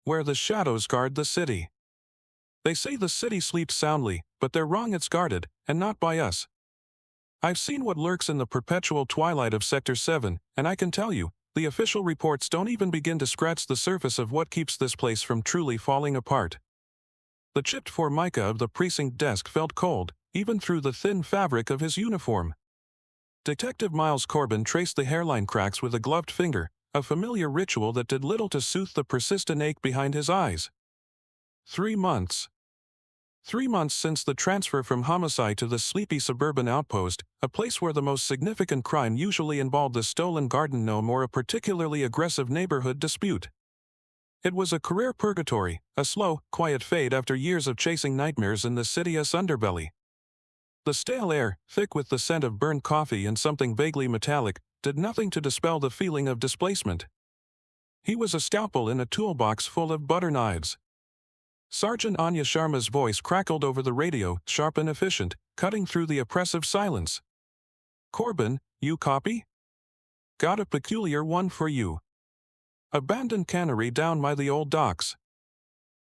where the shadows guard the city. They say the city sleeps soundly, but they're wrong, it's guarded, and not by us. I've seen what lurks in the perpetual twilight of Sector 7, and I can tell you, the official reports don't even begin to scratch the surface of what keeps this place from truly falling apart. The chipped formica of the precinct desk felt cold, even through the thin fabric of his uniform. Detective Miles Corbin traced the hairline cracks with a gloved finger, a familiar ritual that did little to soothe the persistent ache behind his eyes. 3 months. 3 months since the transfer from homicide to the sleepy suburban outpost, a place where the most significant crime usually involved a stolen garden gnome or a particularly aggressive neighborhood dispute. It was a career purgatory, a slow, quiet fade after years of chasing nightmares in the city's underbelly. The stale air, thick with the scent of burned coffee and something vaguely metallic, did nothing to dispel the feeling of displacement. He was a scalpel in a toolbox full of butter knives. Sergeant Anya Sharma's voice crackled over the radio, sharp and efficient, cutting through the oppressive silence. "Corbin, you copy? Got a peculiar one for you. Abandoned cannery down by the old docks.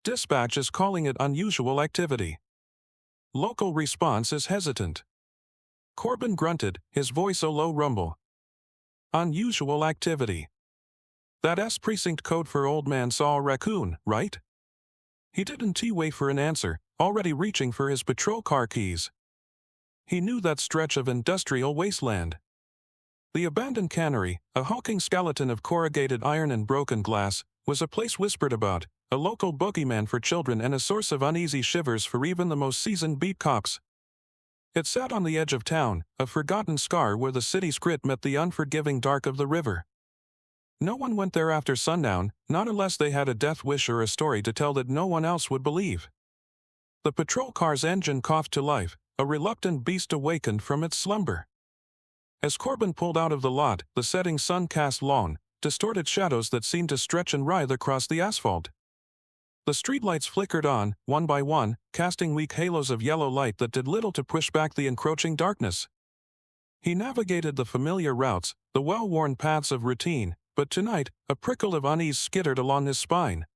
Dispatch is calling it unusual activity. Local response is hesitant." Corbin grunted, his voice a low rumble. Unusual activity. That's precinct code for old man saw a raccoon, right? He didn't wait for an answer, already reaching for his patrol car keys. He knew that stretch of industrial wasteland. The abandoned cannery, a hulking skeleton of corrugated iron and broken glass, was a place whispered about, a local boogeyman for children and a source of uneasy shivers for even the most seasoned beat cops. It sat on the edge of town, a forgotten scar where the city's grit met the unforgiving dark of the river. No one went there after sundown, not unless they had a death wish or a story to tell that no one else would believe. The patrol car's engine coughed to life, a reluctant beast awakened from its slumber. As Corbin pulled out of the lot, the setting sun cast long, distorted shadows that seemed to stretch and writhe across the asphalt. The streetlights flickered on, one by one, casting weak halos of yellow light that did little to push back the encroaching darkness. He navigated the familiar routes, the well-worn paths of routine, but tonight, a prickle of unease skittered along his spine.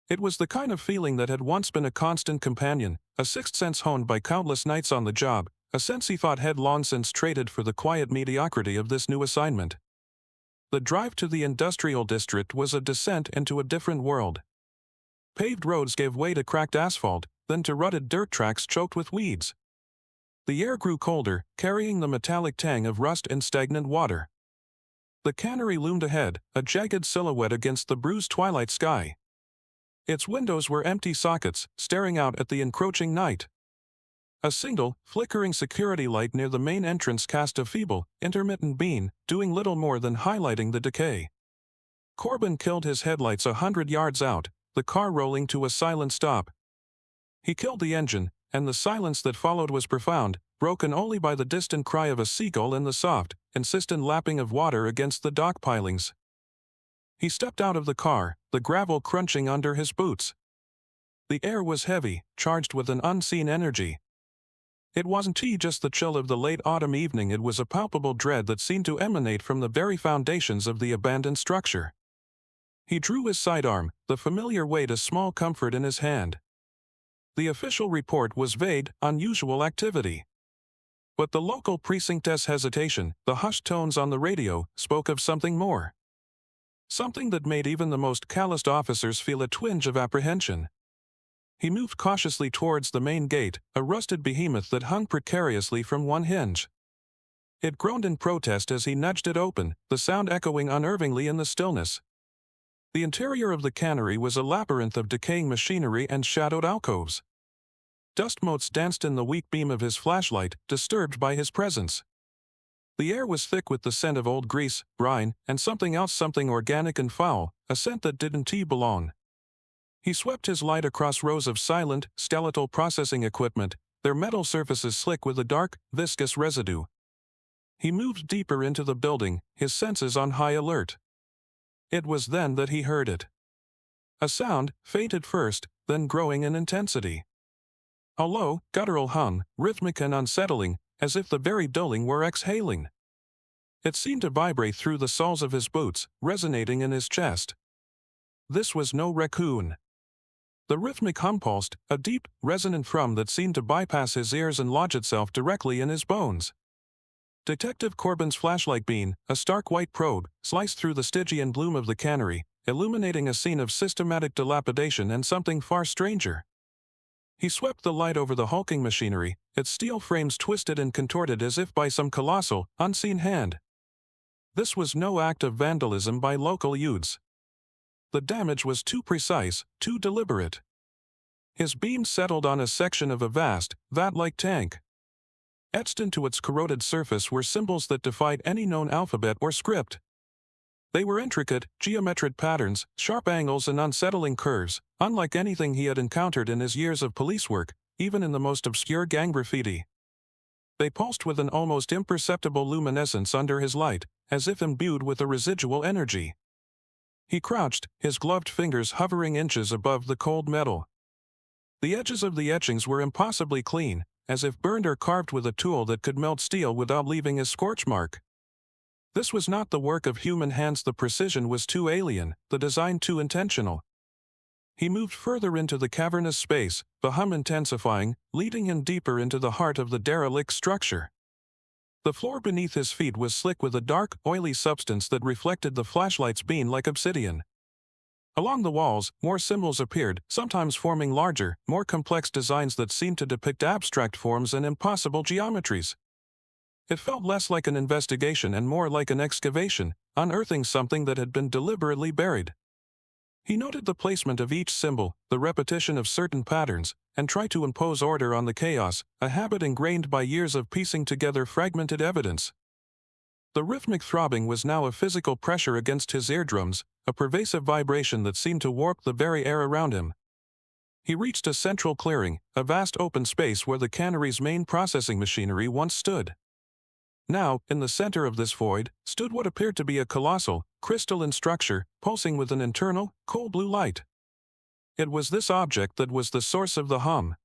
It was the kind of feeling that had once been a constant companion, a sixth sense honed by countless nights on the job, a sense he thought had long since traded for the quiet mediocrity of this new assignment. The drive to the industrial district was a descent into a different world. Paved roads gave way to cracked asphalt, then to rutted dirt tracks choked with weeds. The air grew colder, carrying the metallic tang of rust and stagnant water. The cannery loomed ahead, a jagged silhouette against the bruised twilight sky. Its windows were empty sockets, staring out at the encroaching night. A single, flickering security light near the main entrance cast a feeble, intermittent beam, doing little more than highlighting the decay. Corbin killed his headlights 100 yards out, the car rolling to a silent stop. He killed the engine, and the silence that followed was profound, broken only by the distant cry of a seagull and the soft, insistent lapping of water against the dock pilings. He stepped out of the car, the gravel crunching under his boots. The air was heavy, charged with an unseen energy. It wasn't just the chill of the late autumn evening, it was a palpable dread that seemed to emanate from the very foundations of the abandoned structure. He drew his sidearm, the familiar weight a small comfort in his hand. The official report was vague, unusual activity. But the local precinct's hesitation, the hushed tones on the radio, spoke of something more. Something that made even the most calloused officers feel a twinge of apprehension. He moved cautiously towards the main gate, a rusted behemoth that hung precariously from one hinge. It groaned in protest as he nudged it open, the sound echoing unnervingly in the stillness. The interior of the cannery was a labyrinth of decaying machinery and shadowed alcoves. Dust motes danced in the weak beam of his flashlight, disturbed by his presence. The air was thick with the scent of old grease, brine, and something else, something organic and foul, a scent that didn't belong. He swept his light across rows of silent, skeletal processing equipment, their metal surfaces slick with a dark, viscous residue. He moved deeper into the building, his senses on high alert. It was then that he heard it. A sound, faint at first, then growing in intensity. A low, guttural hum, rhythmic and unsettling, as if the very building were exhaling. It seemed to vibrate through the soles of his boots, resonating in his chest. This was no raccoon. The rhythmic hum pulsed, a deep, resonant thrum that seemed to bypass his ears and lodge itself directly in his bones. Detective Corbin's flashlight beam, a stark white probe, sliced through the Stygian gloom of the cannery, illuminating a scene of systematic dilapidation and something far stranger. He swept the light over the hulking machinery, its steel frames twisted and contorted as if by some colossal, unseen hand. This was no act of vandalism by local youths. The damage was too precise, too deliberate. His beam settled on a section of a vast, vat-like tank. Etched into its corroded surface were symbols that defied any known alphabet or script. They were intricate, geometric patterns, sharp angles and unsettling curves, unlike anything he had encountered in his years of police work, even in the most obscure gang graffiti. They pulsed with an almost imperceptible luminescence under his light, as if imbued with a residual energy. He crouched, his gloved fingers hovering inches above the cold metal. The edges of the etchings were impossibly clean, as if burned or carved with a tool that could melt steel without leaving a scorch mark. This was not the work of human hands. The precision was too alien, the design too intentional. He moved further into the cavernous space, the hum intensifying, leading him deeper into the heart of the derelict structure. The floor beneath his feet was slick with a dark, oily substance that reflected the flashlight's beam like obsidian. Along the walls, more symbols appeared, sometimes forming larger, more complex designs that seemed to depict abstract forms and impossible geometries. It felt less like an investigation and more like an excavation, unearthing something that had been deliberately buried. He noted the placement of each symbol, the repetition of certain patterns, and tried to impose order on the chaos, a habit ingrained by years of piecing together fragmented evidence. The rhythmic throbbing was now a physical pressure against his eardrums, a pervasive vibration that seemed to warp the very air around him. He reached a central clearing, a vast open space where the cannery's main processing machinery once stood. Now, in the center of this void, stood what appeared to be a colossal, crystalline structure, pulsing with an internal, cold blue light. It was this object that was the source of the hum.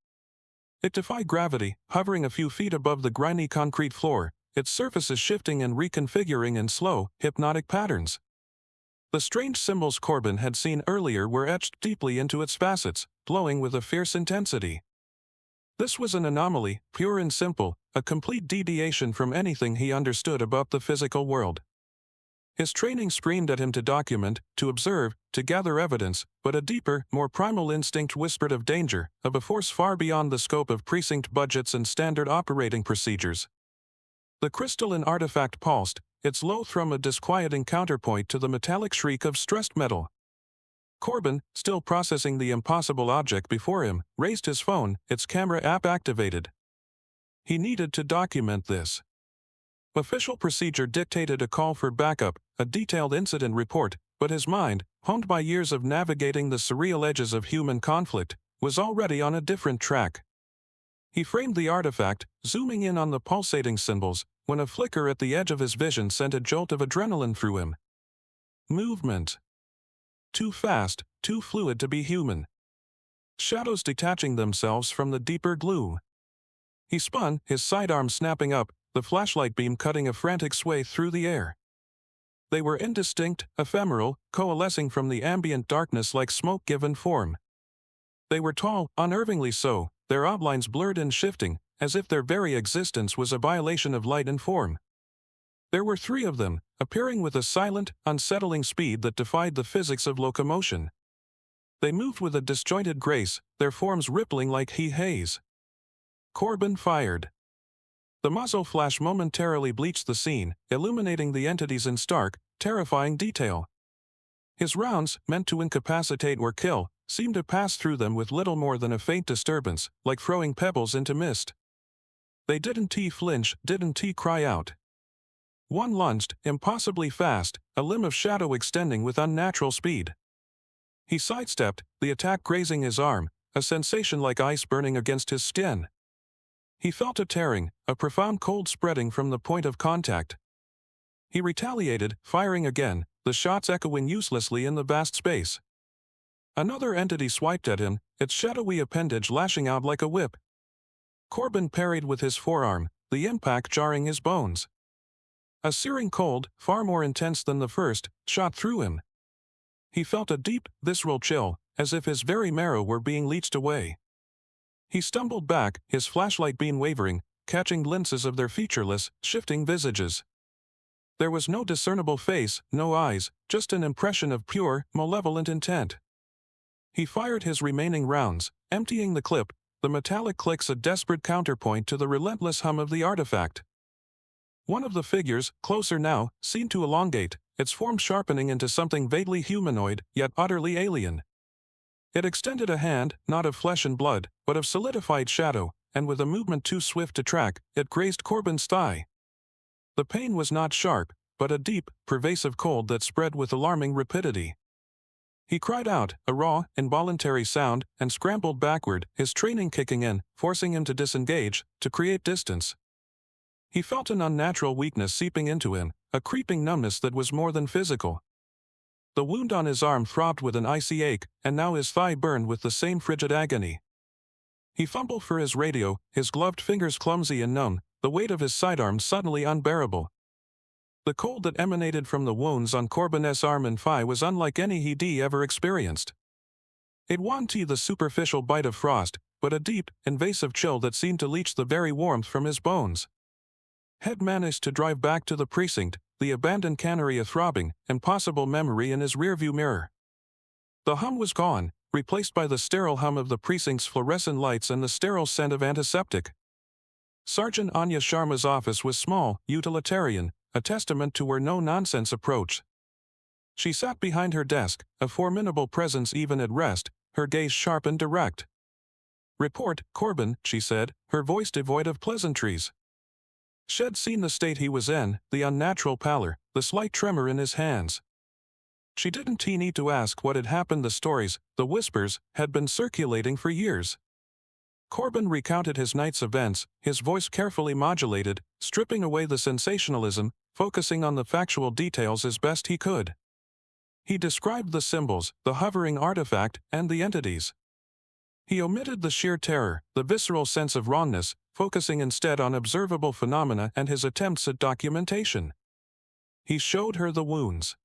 It defied gravity, hovering a few feet above the grimy concrete floor, its surfaces shifting and reconfiguring in slow, hypnotic patterns. The strange symbols Corbin had seen earlier were etched deeply into its facets, glowing with a fierce intensity. This was an anomaly, pure and simple, a complete deviation from anything he understood about the physical world. His training screamed at him to document, to observe, to gather evidence, but a deeper, more primal instinct whispered of danger, of a force far beyond the scope of precinct budgets and standard operating procedures. The crystalline artifact pulsed, its low thrum a disquieting counterpoint to the metallic shriek of stressed metal. Corbin, still processing the impossible object before him, raised his phone, its camera app activated. He needed to document this. Official procedure dictated a call for backup, a detailed incident report, but his mind, honed by years of navigating the surreal edges of human conflict, was already on a different track. He framed the artifact, zooming in on the pulsating symbols, when a flicker at the edge of his vision sent a jolt of adrenaline through him. Movement. Too fast, too fluid to be human. Shadows detaching themselves from the deeper glue. He spun, his sidearm snapping up, the flashlight beam cutting a frantic sway through the air. They were indistinct, ephemeral, coalescing from the ambient darkness like smoke given form. They were tall, unnervingly so, their outlines blurred and shifting, as if their very existence was a violation of light and form. There were 3 of them, appearing with a silent, unsettling speed that defied the physics of locomotion. They moved with a disjointed grace, their forms rippling like heat haze. Corbin fired. The muzzle flash momentarily bleached the scene, illuminating the entities in stark, terrifying detail. His rounds, meant to incapacitate or kill, seemed to pass through them with little more than a faint disturbance, like throwing pebbles into mist. They didn't flinch, didn't cry out. One lunged, impossibly fast, a limb of shadow extending with unnatural speed. He sidestepped, the attack grazing his arm, a sensation like ice burning against his skin. He felt a tearing, a profound cold spreading from the point of contact. He retaliated, firing again, the shots echoing uselessly in the vast space. Another entity swiped at him, its shadowy appendage lashing out like a whip. Corbin parried with his forearm, the impact jarring his bones. A searing cold, far more intense than the first, shot through him. He felt a deep, visceral chill, as if his very marrow were being leached away. He stumbled back, his flashlight beam wavering, catching glimpses of their featureless, shifting visages. There was no discernible face, no eyes, just an impression of pure, malevolent intent. He fired his remaining rounds, emptying the clip, the metallic clicks a desperate counterpoint to the relentless hum of the artifact. One of the figures, closer now, seemed to elongate, its form sharpening into something vaguely humanoid, yet utterly alien. It extended a hand, not of flesh and blood, but of solidified shadow, and with a movement too swift to track, it grazed Corbin's thigh. The pain was not sharp, but a deep, pervasive cold that spread with alarming rapidity. He cried out, a raw, involuntary sound, and scrambled backward, his training kicking in, forcing him to disengage, to create distance. He felt an unnatural weakness seeping into him, a creeping numbness that was more than physical. The wound on his arm throbbed with an icy ache, and now his thigh burned with the same frigid agony. He fumbled for his radio, his gloved fingers clumsy and numb, the weight of his sidearm suddenly unbearable. The cold that emanated from the wounds on Corbin's arm and thigh was unlike any he'd ever experienced. It wasn't the superficial bite of frost, but a deep, invasive chill that seemed to leach the very warmth from his bones. Had managed to drive back to the precinct, the abandoned cannery a throbbing, impossible memory in his rearview mirror. The hum was gone, replaced by the sterile hum of the precinct's fluorescent lights and the sterile scent of antiseptic. Sergeant Anya Sharma's office was small, utilitarian, a testament to her no-nonsense approach. She sat behind her desk, a formidable presence even at rest, her gaze sharp and direct. "Report, Corbin," she said, her voice devoid of pleasantries. She'd seen the state he was in, the unnatural pallor, the slight tremor in his hands. She didn't need to ask what had happened. The stories, the whispers, had been circulating for years. Corbin recounted his night's events, his voice carefully modulated, stripping away the sensationalism, focusing on the factual details as best he could. He described the symbols, the hovering artifact, and the entities. He omitted the sheer terror, the visceral sense of wrongness, focusing instead on observable phenomena and his attempts at documentation. He showed her the wounds.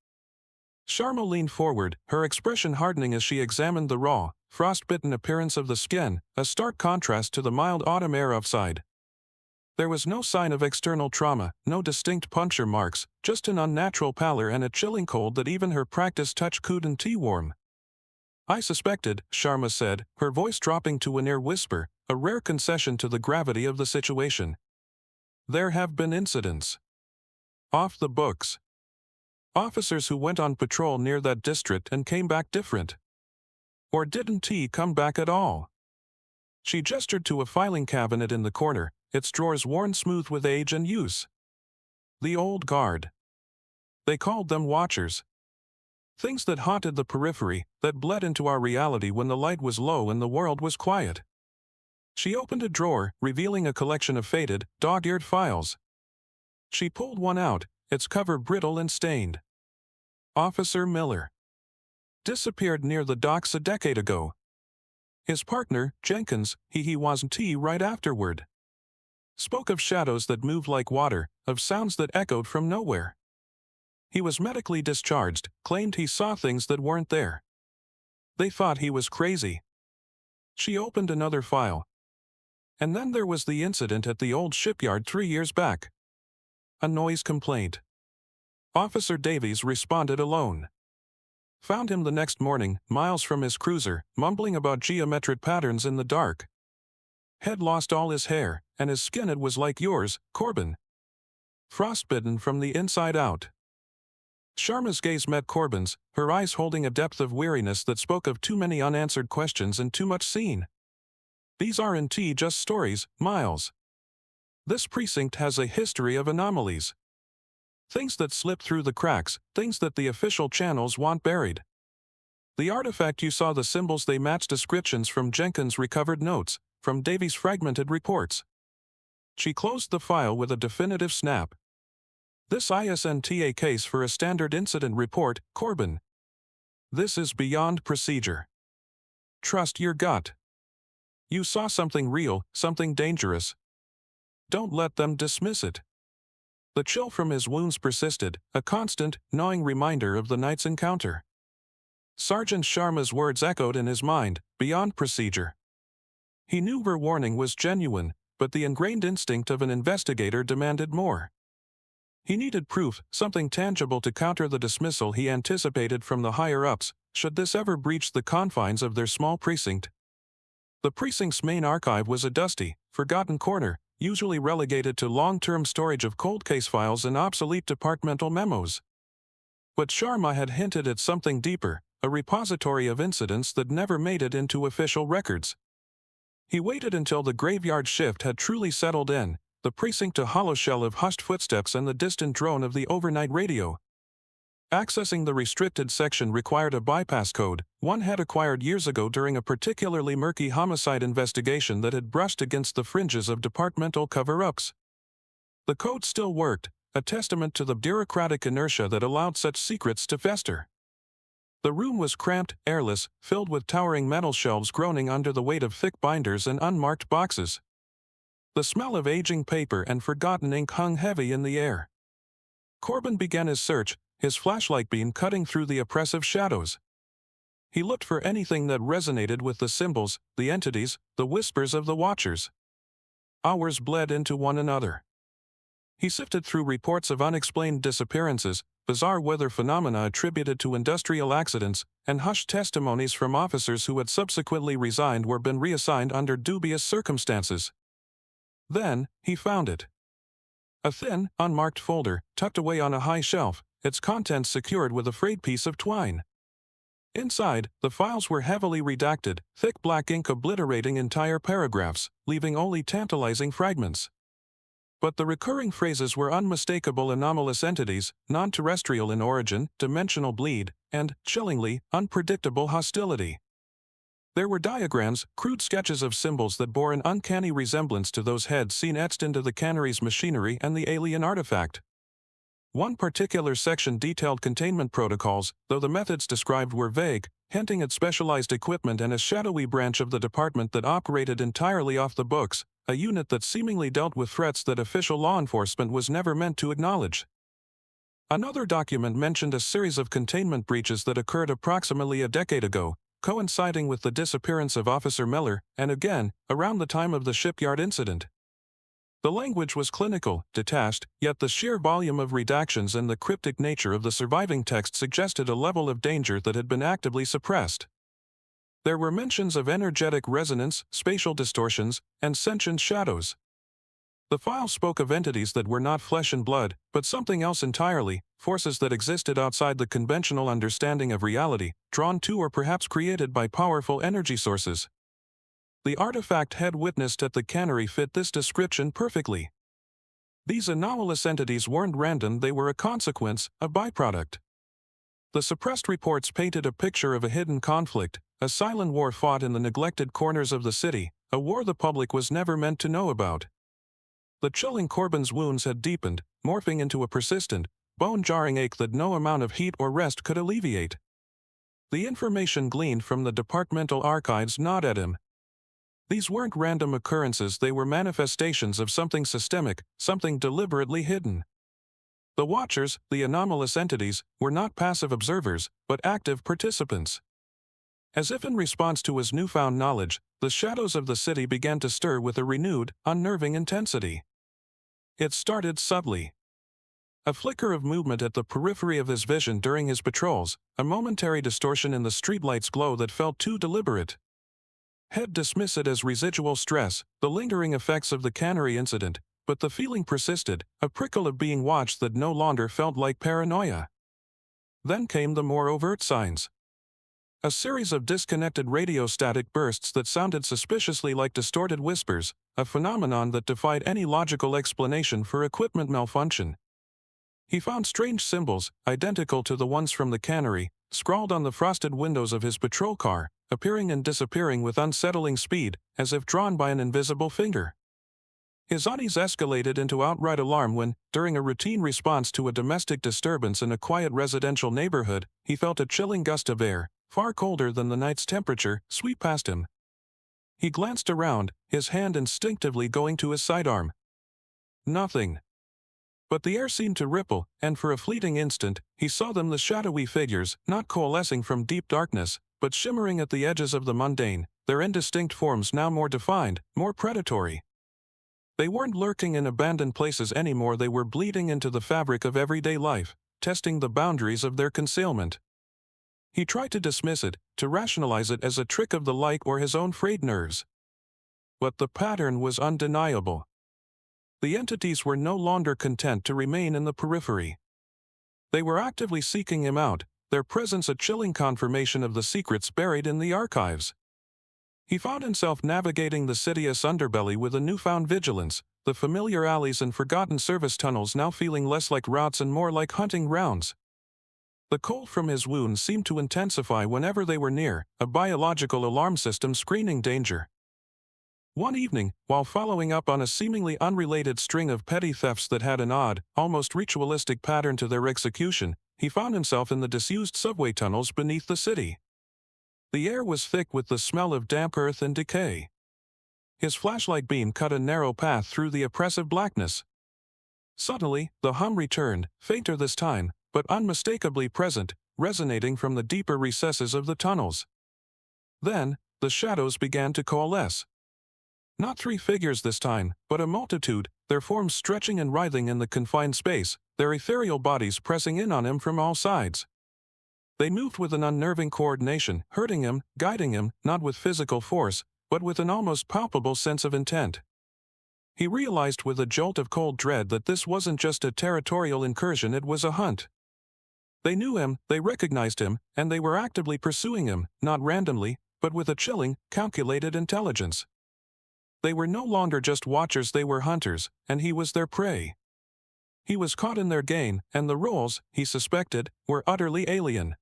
Sharma leaned forward, her expression hardening as she examined the raw, frost-bitten appearance of the skin, a stark contrast to the mild autumn air outside. There was no sign of external trauma, no distinct puncture marks, just an unnatural pallor and a chilling cold that even her practiced touch couldn't warm. "I suspected," Sharma said, her voice dropping to a near whisper, a rare concession to the gravity of the situation. "There have been incidents. Off the books. Officers who went on patrol near that district and came back different. Or didn't he come back at all?" She gestured to a filing cabinet in the corner, its drawers worn smooth with age and use. "The old guard. They called them watchers. Things that haunted the periphery, that bled into our reality when the light was low and the world was quiet." She opened a drawer, revealing a collection of faded, dog-eared files. She pulled one out, its cover brittle and stained. "Officer Miller. Disappeared near the docks a decade ago. His partner, Jenkins, he wasn't right afterward. Spoke of shadows that moved like water, of sounds that echoed from nowhere. He was medically discharged, claimed he saw things that weren't there. They thought he was crazy." She opened another file. "And then there was the incident at the old shipyard 3 years back. A noise complaint. Officer Davies responded alone. Found him the next morning, miles from his cruiser, mumbling about geometric patterns in the dark. Had lost all his hair, and his skin it was like yours, Corbin. Frostbitten from the inside out." Sharma's gaze met Corbin's, her eyes holding a depth of weariness that spoke of too many unanswered questions and too much seen. "These aren't just stories, Miles. This precinct has a history of anomalies. Things that slip through the cracks, things that the official channels want buried. The artifact you saw, the symbols, they match descriptions from Jenkins' recovered notes, from Davies' fragmented reports." She closed the file with a definitive snap. "This isn't a case for a standard incident report, Corbin. This is beyond procedure. Trust your gut. You saw something real, something dangerous. Don't let them dismiss it." The chill from his wounds persisted, a constant, gnawing reminder of the night's encounter. Sergeant Sharma's words echoed in his mind, beyond procedure. He knew her warning was genuine, but the ingrained instinct of an investigator demanded more. He needed proof, something tangible to counter the dismissal he anticipated from the higher-ups, should this ever breach the confines of their small precinct. The precinct's main archive was a dusty, forgotten corner, usually relegated to long-term storage of cold case files and obsolete departmental memos. But Sharma had hinted at something deeper, a repository of incidents that never made it into official records. He waited until the graveyard shift had truly settled in, the precinct a hollow shell of hushed footsteps and the distant drone of the overnight radio. Accessing the restricted section required a bypass code, one had acquired years ago during a particularly murky homicide investigation that had brushed against the fringes of departmental cover-ups. The code still worked, a testament to the bureaucratic inertia that allowed such secrets to fester. The room was cramped, airless, filled with towering metal shelves groaning under the weight of thick binders and unmarked boxes. The smell of aging paper and forgotten ink hung heavy in the air. Corbin began his search, his flashlight beam cutting through the oppressive shadows. He looked for anything that resonated with the symbols, the entities, the whispers of the watchers. Hours bled into one another. He sifted through reports of unexplained disappearances, bizarre weather phenomena attributed to industrial accidents, and hushed testimonies from officers who had subsequently resigned or been reassigned under dubious circumstances. Then, he found it. A thin, unmarked folder, tucked away on a high shelf, its contents secured with a frayed piece of twine. Inside, the files were heavily redacted, thick black ink obliterating entire paragraphs, leaving only tantalizing fragments. But the recurring phrases were unmistakable anomalous entities, non-terrestrial in origin, dimensional bleed, and, chillingly, unpredictable hostility. There were diagrams, crude sketches of symbols that bore an uncanny resemblance to those heads seen etched into the cannery's machinery and the alien artifact. One particular section detailed containment protocols, though the methods described were vague, hinting at specialized equipment and a shadowy branch of the department that operated entirely off the books, a unit that seemingly dealt with threats that official law enforcement was never meant to acknowledge. Another document mentioned a series of containment breaches that occurred approximately a decade ago, coinciding with the disappearance of Officer Miller, and again, around the time of the shipyard incident. The language was clinical, detached, yet the sheer volume of redactions and the cryptic nature of the surviving text suggested a level of danger that had been actively suppressed. There were mentions of energetic resonance, spatial distortions, and sentient shadows. The file spoke of entities that were not flesh and blood, but something else entirely, forces that existed outside the conventional understanding of reality, drawn to or perhaps created by powerful energy sources. The artifact Head witnessed at the cannery fit this description perfectly. These anomalous entities weren't random, they were a consequence, a byproduct. The suppressed reports painted a picture of a hidden conflict, a silent war fought in the neglected corners of the city, a war the public was never meant to know about. The chilling Corbin's wounds had deepened, morphing into a persistent, bone-jarring ache that no amount of heat or rest could alleviate. The information gleaned from the departmental archives gnawed at him. These weren't random occurrences, they were manifestations of something systemic, something deliberately hidden. The watchers, the anomalous entities, were not passive observers, but active participants. As if in response to his newfound knowledge, the shadows of the city began to stir with a renewed, unnerving intensity. It started subtly. A flicker of movement at the periphery of his vision during his patrols, a momentary distortion in the streetlight's glow that felt too deliberate. Head dismissed it as residual stress, the lingering effects of the cannery incident, but the feeling persisted, a prickle of being watched that no longer felt like paranoia. Then came the more overt signs. A series of disconnected radiostatic bursts that sounded suspiciously like distorted whispers, a phenomenon that defied any logical explanation for equipment malfunction. He found strange symbols, identical to the ones from the cannery, scrawled on the frosted windows of his patrol car, appearing and disappearing with unsettling speed, as if drawn by an invisible finger. His unease escalated into outright alarm when, during a routine response to a domestic disturbance in a quiet residential neighborhood, he felt a chilling gust of air, far colder than the night's temperature, sweep past him. He glanced around, his hand instinctively going to his sidearm. Nothing. But the air seemed to ripple, and for a fleeting instant, he saw them, the shadowy figures, not coalescing from deep darkness, but shimmering at the edges of the mundane, their indistinct forms now more defined, more predatory. They weren't lurking in abandoned places anymore, they were bleeding into the fabric of everyday life, testing the boundaries of their concealment. He tried to dismiss it, to rationalize it as a trick of the light or his own frayed nerves. But the pattern was undeniable. The entities were no longer content to remain in the periphery. They were actively seeking him out, their presence a chilling confirmation of the secrets buried in the archives. He found himself navigating the city's underbelly with a newfound vigilance, the familiar alleys and forgotten service tunnels now feeling less like routes and more like hunting grounds. The cold from his wounds seemed to intensify whenever they were near, a biological alarm system screening danger. One evening, while following up on a seemingly unrelated string of petty thefts that had an odd, almost ritualistic pattern to their execution, he found himself in the disused subway tunnels beneath the city. The air was thick with the smell of damp earth and decay. His flashlight beam cut a narrow path through the oppressive blackness. Suddenly, the hum returned, fainter this time, but unmistakably present, resonating from the deeper recesses of the tunnels. Then, the shadows began to coalesce. Not three figures this time, but a multitude, their forms stretching and writhing in the confined space, their ethereal bodies pressing in on him from all sides. They moved with an unnerving coordination, hurting him, guiding him, not with physical force, but with an almost palpable sense of intent. He realized with a jolt of cold dread that this wasn't just a territorial incursion, it was a hunt. They knew him, they recognized him, and they were actively pursuing him, not randomly, but with a chilling, calculated intelligence. They were no longer just watchers, they were hunters, and he was their prey. He was caught in their game, and the roles, he suspected, were utterly alien.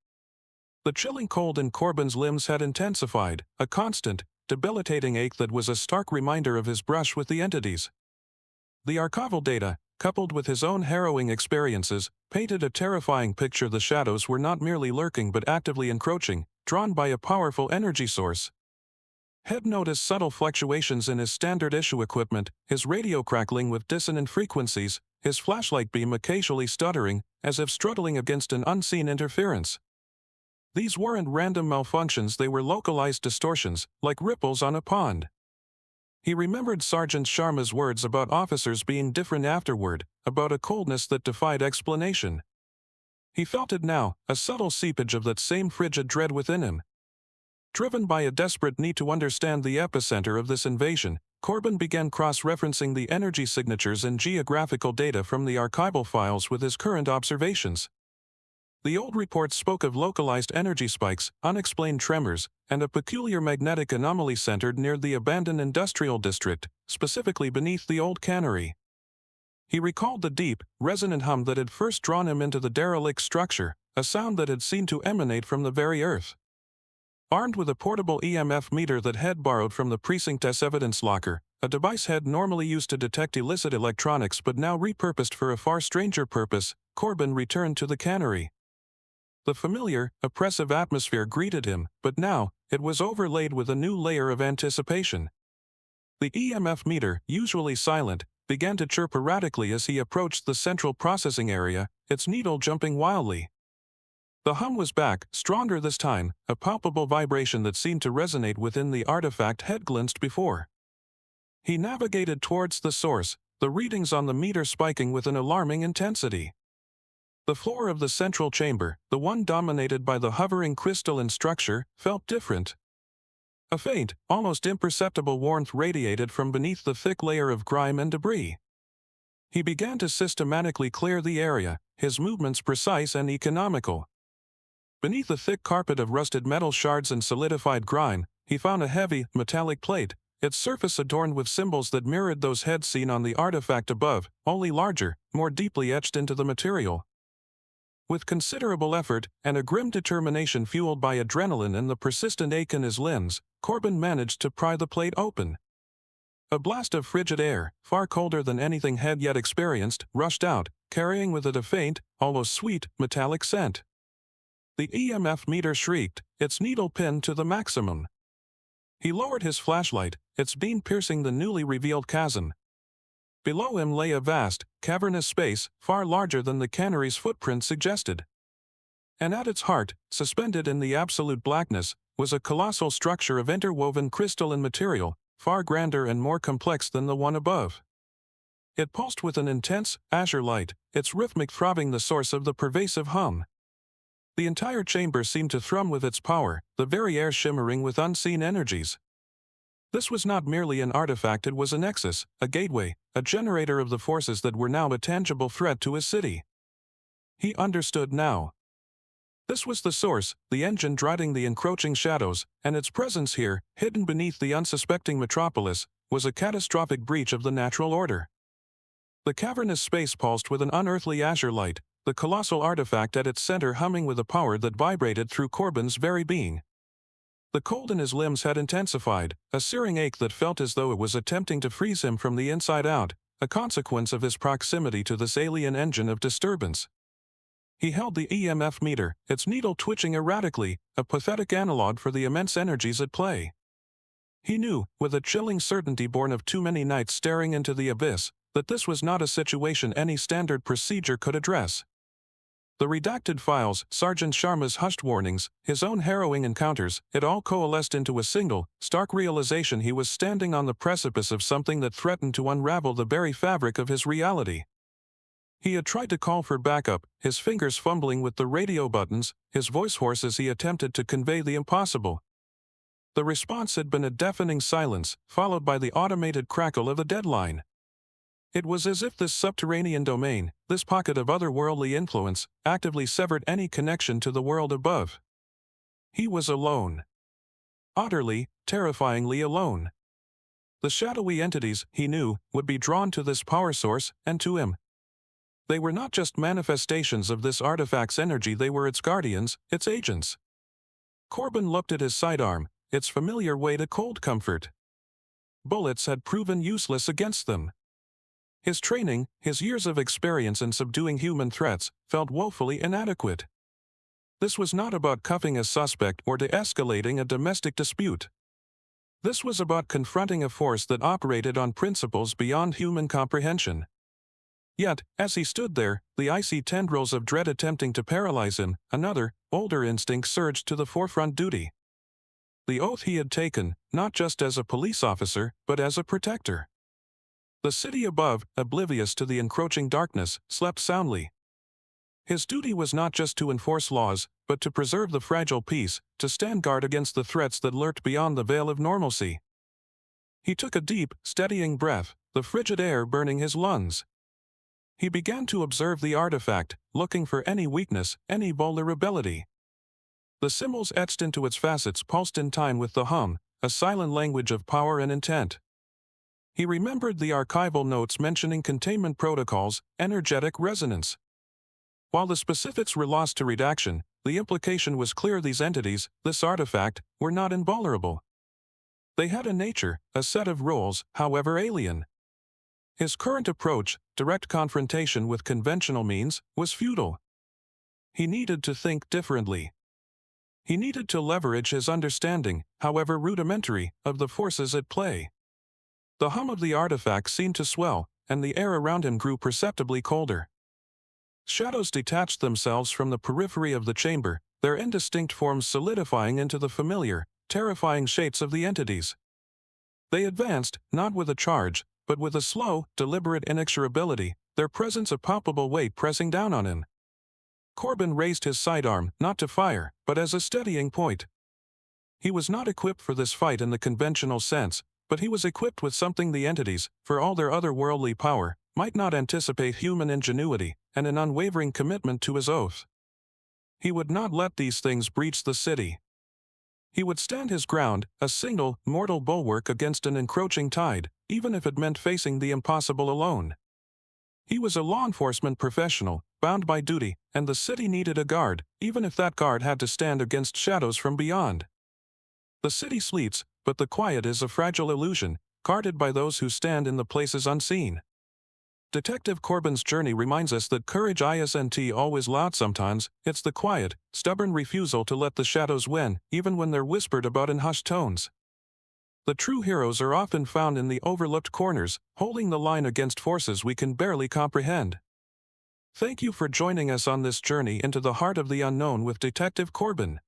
The chilling cold in Corbin's limbs had intensified, a constant, debilitating ache that was a stark reminder of his brush with the entities. The archival data, coupled with his own harrowing experiences, painted a terrifying picture. The shadows were not merely lurking but actively encroaching, drawn by a powerful energy source. Head noticed subtle fluctuations in his standard issue equipment, his radio crackling with dissonant frequencies, his flashlight beam occasionally stuttering, as if struggling against an unseen interference. These weren't random malfunctions, they were localized distortions, like ripples on a pond. He remembered Sergeant Sharma's words about officers being different afterward, about a coldness that defied explanation. He felt it now, a subtle seepage of that same frigid dread within him. Driven by a desperate need to understand the epicenter of this invasion, Corbin began cross-referencing the energy signatures and geographical data from the archival files with his current observations. The old reports spoke of localized energy spikes, unexplained tremors, and a peculiar magnetic anomaly centered near the abandoned industrial district, specifically beneath the old cannery. He recalled the deep, resonant hum that had first drawn him into the derelict structure, a sound that had seemed to emanate from the very earth. Armed with a portable EMF meter that Head borrowed from the precinct's evidence locker, a device Head normally used to detect illicit electronics but now repurposed for a far stranger purpose, Corbin returned to the cannery. The familiar, oppressive atmosphere greeted him, but now, it was overlaid with a new layer of anticipation. The EMF meter, usually silent, began to chirp erratically as he approached the central processing area, its needle jumping wildly. The hum was back, stronger this time, a palpable vibration that seemed to resonate within the artifact Head glimpsed before. He navigated towards the source, the readings on the meter spiking with an alarming intensity. The floor of the central chamber, the one dominated by the hovering crystalline structure, felt different. A faint, almost imperceptible warmth radiated from beneath the thick layer of grime and debris. He began to systematically clear the area, his movements precise and economical. Beneath a thick carpet of rusted metal shards and solidified grime, he found a heavy, metallic plate, its surface adorned with symbols that mirrored those Head seen on the artifact above, only larger, more deeply etched into the material. With considerable effort, and a grim determination fueled by adrenaline and the persistent ache in his limbs, Corbin managed to pry the plate open. A blast of frigid air, far colder than anything Head yet experienced, rushed out, carrying with it a faint, almost sweet, metallic scent. The EMF meter shrieked, its needle pinned to the maximum. He lowered his flashlight, its beam piercing the newly revealed chasm. Below him lay a vast, cavernous space, far larger than the canary's footprint suggested. And at its heart, suspended in the absolute blackness, was a colossal structure of interwoven crystalline material, far grander and more complex than the one above. It pulsed with an intense, azure light, its rhythmic throbbing the source of the pervasive hum. The entire chamber seemed to thrum with its power, the very air shimmering with unseen energies. This was not merely an artifact, it was a nexus, a gateway, a generator of the forces that were now a tangible threat to his city. He understood now. This was the source, the engine driving the encroaching shadows, and its presence here, hidden beneath the unsuspecting metropolis, was a catastrophic breach of the natural order. The cavernous space pulsed with an unearthly azure light, the colossal artifact at its center humming with a power that vibrated through Corbin's very being. The cold in his limbs had intensified, a searing ache that felt as though it was attempting to freeze him from the inside out, a consequence of his proximity to this alien engine of disturbance. He held the EMF meter, its needle twitching erratically, a pathetic analog for the immense energies at play. He knew, with a chilling certainty born of too many nights staring into the abyss, that this was not a situation any standard procedure could address. The redacted files, Sergeant Sharma's hushed warnings, his own harrowing encounters, it all coalesced into a single, stark realization: he was standing on the precipice of something that threatened to unravel the very fabric of his reality. He had tried to call for backup, his fingers fumbling with the radio buttons, his voice hoarse as he attempted to convey the impossible. The response had been a deafening silence, followed by the automated crackle of a deadline. It was as if this subterranean domain, this pocket of otherworldly influence, actively severed any connection to the world above. He was alone. Utterly, terrifyingly alone. The shadowy entities, he knew, would be drawn to this power source, and to him. They were not just manifestations of this artifact's energy, they were its guardians, its agents. Corbin looked at his sidearm, its familiar weight a cold comfort. Bullets had proven useless against them. His training, his years of experience in subduing human threats, felt woefully inadequate. This was not about cuffing a suspect or de-escalating a domestic dispute. This was about confronting a force that operated on principles beyond human comprehension. Yet, as he stood there, the icy tendrils of dread attempting to paralyze him, another, older instinct surged to the forefront: duty. The oath he had taken, not just as a police officer, but as a protector. The city above, oblivious to the encroaching darkness, slept soundly. His duty was not just to enforce laws, but to preserve the fragile peace, to stand guard against the threats that lurked beyond the veil of normalcy. He took a deep, steadying breath, the frigid air burning his lungs. He began to observe the artifact, looking for any weakness, any vulnerability. The symbols etched into its facets pulsed in time with the hum, a silent language of power and intent. He remembered the archival notes mentioning containment protocols, energetic resonance. While the specifics were lost to redaction, the implication was clear: these entities, this artifact, were not invulnerable. They had a nature, a set of rules, however alien. His current approach, direct confrontation with conventional means, was futile. He needed to think differently. He needed to leverage his understanding, however rudimentary, of the forces at play. The hum of the artifact seemed to swell, and the air around him grew perceptibly colder. Shadows detached themselves from the periphery of the chamber, their indistinct forms solidifying into the familiar, terrifying shapes of the entities. They advanced, not with a charge, but with a slow, deliberate inexorability, their presence a palpable weight pressing down on him. Corbin raised his sidearm, not to fire, but as a steadying point. He was not equipped for this fight in the conventional sense, but he was equipped with something the entities, for all their otherworldly power, might not anticipate: human ingenuity, and an unwavering commitment to his oath. He would not let these things breach the city. He would stand his ground, a single, mortal bulwark against an encroaching tide, even if it meant facing the impossible alone. He was a law enforcement professional, bound by duty, and the city needed a guard, even if that guard had to stand against shadows from beyond. The city sleeps, but the quiet is a fragile illusion, guarded by those who stand in the places unseen. Detective Corbin's journey reminds us that courage isn't always loud. Sometimes, it's the quiet, stubborn refusal to let the shadows win, even when they're whispered about in hushed tones. The true heroes are often found in the overlooked corners, holding the line against forces we can barely comprehend. Thank you for joining us on this journey into the heart of the unknown with Detective Corbin.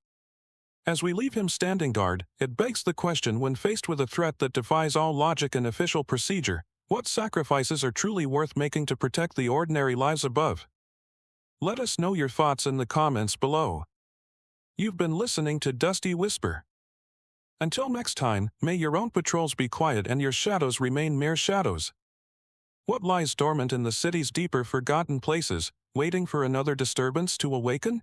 As we leave him standing guard, it begs the question, when faced with a threat that defies all logic and official procedure, what sacrifices are truly worth making to protect the ordinary lives above? Let us know your thoughts in the comments below. You've been listening to Dusty Whisper. Until next time, may your own patrols be quiet and your shadows remain mere shadows. What lies dormant in the city's deeper forgotten places, waiting for another disturbance to awaken?